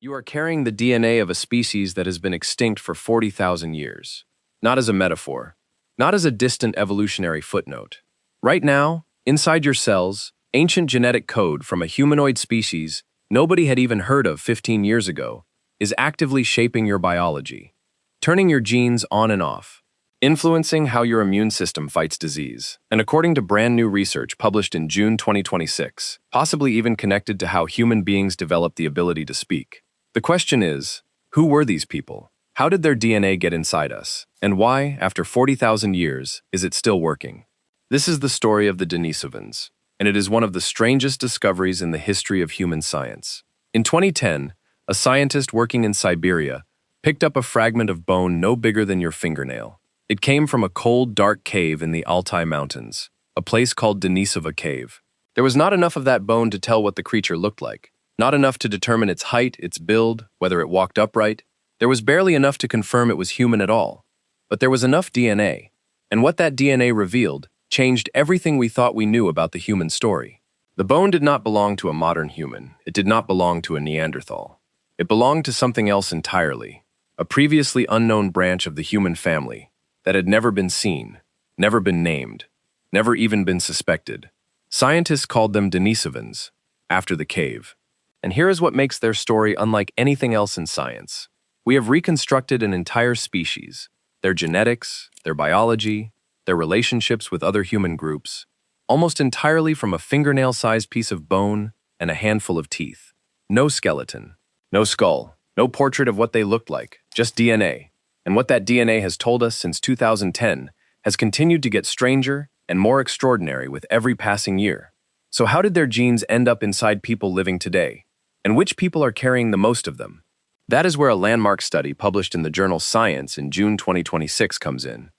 You are carrying the DNA of a species that has been extinct for 40,000 years. Not as a metaphor, not as a distant evolutionary footnote. Right now, inside your cells, ancient genetic code from a humanoid species nobody had even heard of 15 years ago is actively shaping your biology, turning your genes on and off, influencing how your immune system fights disease, and according to brand new research published in June 2026, possibly even connected to how human beings develop the ability to speak. The question is, who were these people? How did their DNA get inside us? And why, after 40,000 years, is it still working? This is the story of the Denisovans, and it is one of the strangest discoveries in the history of human science. In 2010, a scientist working in Siberia picked up a fragment of bone no bigger than your fingernail. It came from a cold, dark cave in the Altai Mountains, a place called Denisova Cave. There was not enough of that bone to tell what the creature looked like. Not enough to determine its height, its build, whether it walked upright. There was barely enough to confirm it was human at all. But there was enough DNA, and what that DNA revealed changed everything we thought we knew about the human story. The bone did not belong to a modern human. It did not belong to a Neanderthal. It belonged to something else entirely, a previously unknown branch of the human family that had never been seen, never been named, never even been suspected. Scientists called them Denisovans, after the cave. And here is what makes their story unlike anything else in science. We have reconstructed an entire species, their genetics, their biology, their relationships with other human groups, almost entirely from a fingernail-sized piece of bone and a handful of teeth. No skeleton, no skull, no portrait of what they looked like, just DNA. And what that DNA has told us since 2010 has continued to get stranger and more extraordinary with every passing year. So how did their genes end up inside people living today? And which people are carrying the most of them? That is where a landmark study published in the journal Science in June 2026 comes in.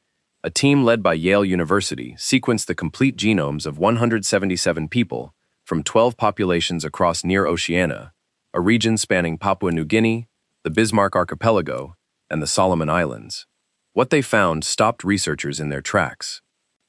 A team led by Yale University sequenced the complete genomes of 177 people from 12 populations across near Oceania, a region spanning Papua New Guinea, the Bismarck Archipelago, and the Solomon Islands. What they found stopped researchers in their tracks.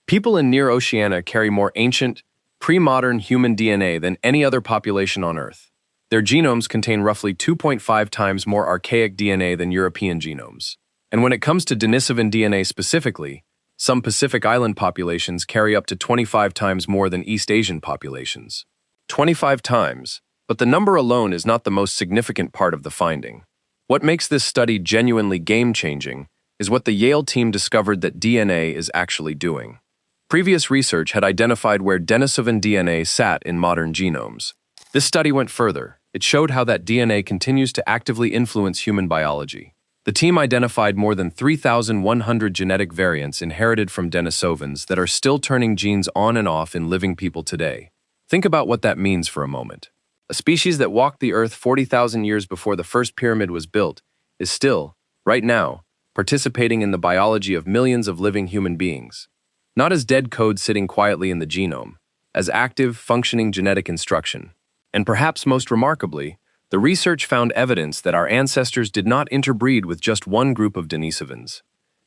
People in near Oceania carry more ancient, pre-modern human DNA than any other population on Earth. Their genomes contain roughly 2.5 times more archaic DNA than European genomes. And when it comes to Denisovan DNA specifically, some Pacific Island populations carry up to 25 times more than East Asian populations. 25 times, but the number alone is not the most significant part of the finding. What makes this study genuinely game-changing is what the Yale team discovered that DNA is actually doing. Previous research had identified where Denisovan DNA sat in modern genomes. This study went further. It showed how that DNA continues to actively influence human biology. The team identified more than 3,100 genetic variants inherited from Denisovans that are still turning genes on and off in living people today. Think about what that means for a moment. A species that walked the Earth 40,000 years before the first pyramid was built is still, right now, participating in the biology of millions of living human beings. Not as dead code sitting quietly in the genome, as active, functioning genetic instruction. And perhaps most remarkably, the research found evidence that our ancestors did not interbreed with just one group of Denisovans.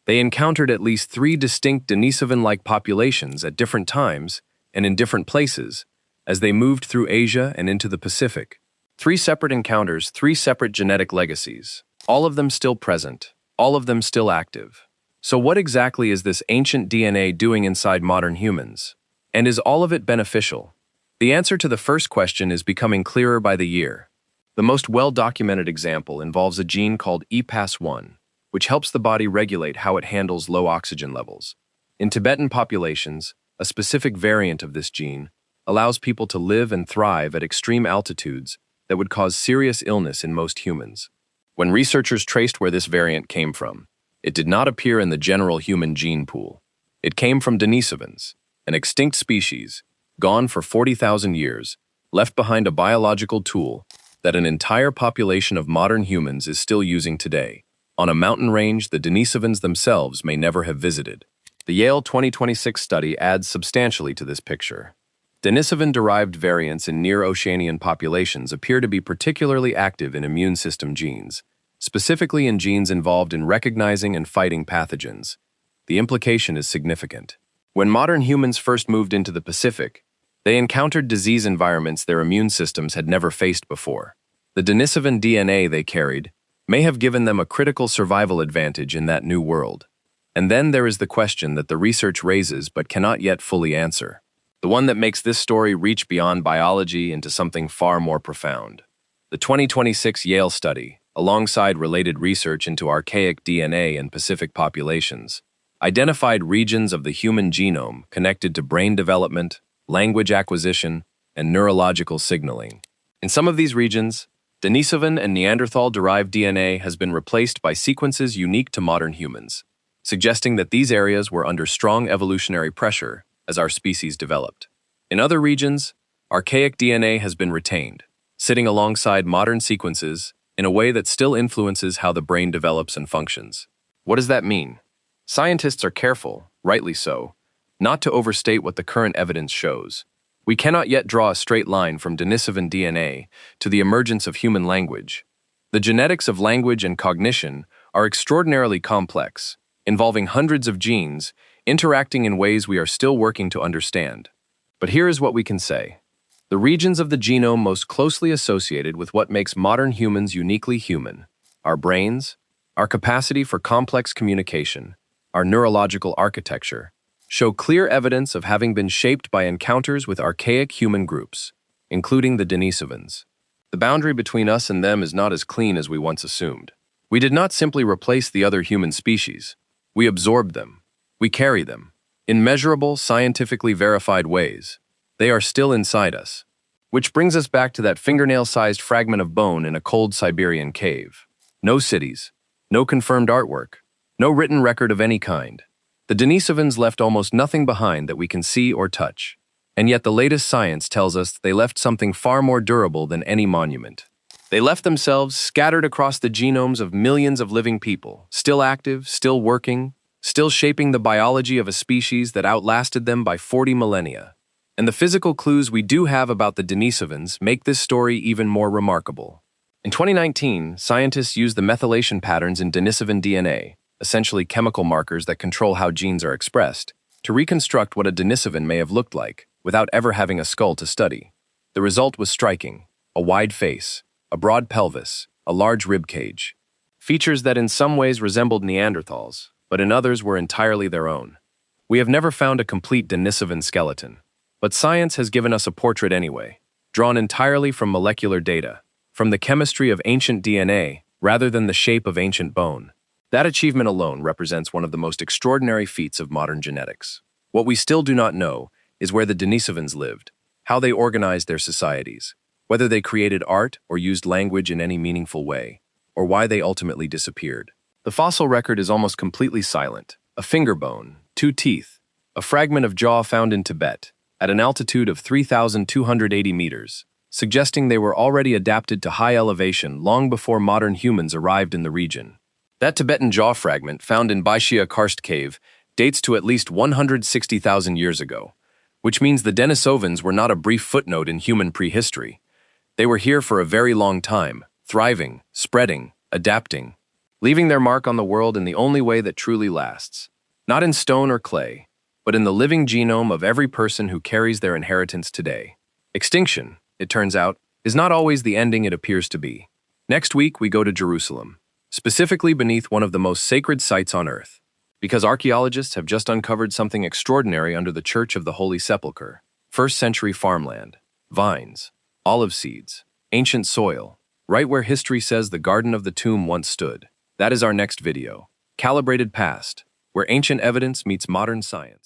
They encountered at least 3 distinct Denisovan-like populations at different times and in different places as they moved through Asia and into the Pacific. 3 separate encounters, 3 separate genetic legacies, all of them still present, all of them still active. So what exactly is this ancient DNA doing inside modern humans? And is all of it beneficial? The answer to the first question is becoming clearer by the year. The most well-documented example involves a gene called EPAS1, which helps the body regulate how it handles low oxygen levels. In Tibetan populations, a specific variant of this gene allows people to live and thrive at extreme altitudes that would cause serious illness in most humans. When researchers traced where this variant came from, it did not appear in the general human gene pool. It came from Denisovans, an extinct species, gone for 40,000 years, left behind a biological tool that an entire population of modern humans is still using today, on a mountain range the Denisovans themselves may never have visited. The Yale 2026 study adds substantially to this picture. Denisovan-derived variants in near-Oceanian populations appear to be particularly active in immune system genes, specifically in genes involved in recognizing and fighting pathogens. The implication is significant. When modern humans first moved into the Pacific, they encountered disease environments their immune systems had never faced before. The Denisovan DNA they carried may have given them a critical survival advantage in that new world. And then there is the question that the research raises but cannot yet fully answer. The one that makes this story reach beyond biology into something far more profound. The 2026 Yale study, alongside related research into archaic DNA in Pacific populations, identified regions of the human genome connected to brain development, language acquisition, and neurological signaling. In some of these regions, Denisovan and Neanderthal-derived DNA has been replaced by sequences unique to modern humans, suggesting that these areas were under strong evolutionary pressure as our species developed. In other regions, archaic DNA has been retained, sitting alongside modern sequences in a way that still influences how the brain develops and functions. What does that mean? Scientists are careful, rightly so, not to overstate what the current evidence shows. We cannot yet draw a straight line from Denisovan DNA to the emergence of human language. The genetics of language and cognition are extraordinarily complex, involving hundreds of genes interacting in ways we are still working to understand. But here is what we can say. The regions of the genome most closely associated with what makes modern humans uniquely human, our brains, our capacity for complex communication, our neurological architecture, show clear evidence of having been shaped by encounters with archaic human groups, including the Denisovans. The boundary between us and them is not as clean as we once assumed. We did not simply replace the other human species. We absorbed them. We carry them. In measurable, scientifically verified ways. They are still inside us. Which brings us back to that fingernail-sized fragment of bone in a cold Siberian cave. No cities. No confirmed artwork. No written record of any kind. The Denisovans left almost nothing behind that we can see or touch. And yet the latest science tells us they left something far more durable than any monument. They left themselves scattered across the genomes of millions of living people, still active, still working, still shaping the biology of a species that outlasted them by 40 millennia. And the physical clues we do have about the Denisovans make this story even more remarkable. In 2019, scientists used the methylation patterns in Denisovan DNA, essentially chemical markers that control how genes are expressed, to reconstruct what a Denisovan may have looked like, without ever having a skull to study. The result was striking: a wide face, a broad pelvis, a large rib cage. Features that in some ways resembled Neanderthals, but in others were entirely their own. We have never found a complete Denisovan skeleton, but science has given us a portrait anyway, drawn entirely from molecular data, from the chemistry of ancient DNA rather than the shape of ancient bone. That achievement alone represents one of the most extraordinary feats of modern genetics. What we still do not know is where the Denisovans lived, how they organized their societies, whether they created art or used language in any meaningful way, or why they ultimately disappeared. The fossil record is almost completely silent. A finger bone, 2 teeth, a fragment of jaw found in Tibet, at an altitude of 3,280 meters, suggesting they were already adapted to high elevation long before modern humans arrived in the region. That Tibetan jaw fragment found in Baishia Karst Cave dates to at least 160,000 years ago, which means the Denisovans were not a brief footnote in human prehistory. They were here for a very long time, thriving, spreading, adapting, leaving their mark on the world in the only way that truly lasts. Not in stone or clay, but in the living genome of every person who carries their inheritance today. Extinction, it turns out, is not always the ending it appears to be. Next week, we go to Jerusalem, specifically beneath one of the most sacred sites on earth, because archaeologists have just uncovered something extraordinary under the Church of the Holy Sepulchre. First-century farmland, vines, olive seeds, ancient soil, right where history says the Garden of the Tomb once stood. That is our next video, Calibrated Past, where ancient evidence meets modern science.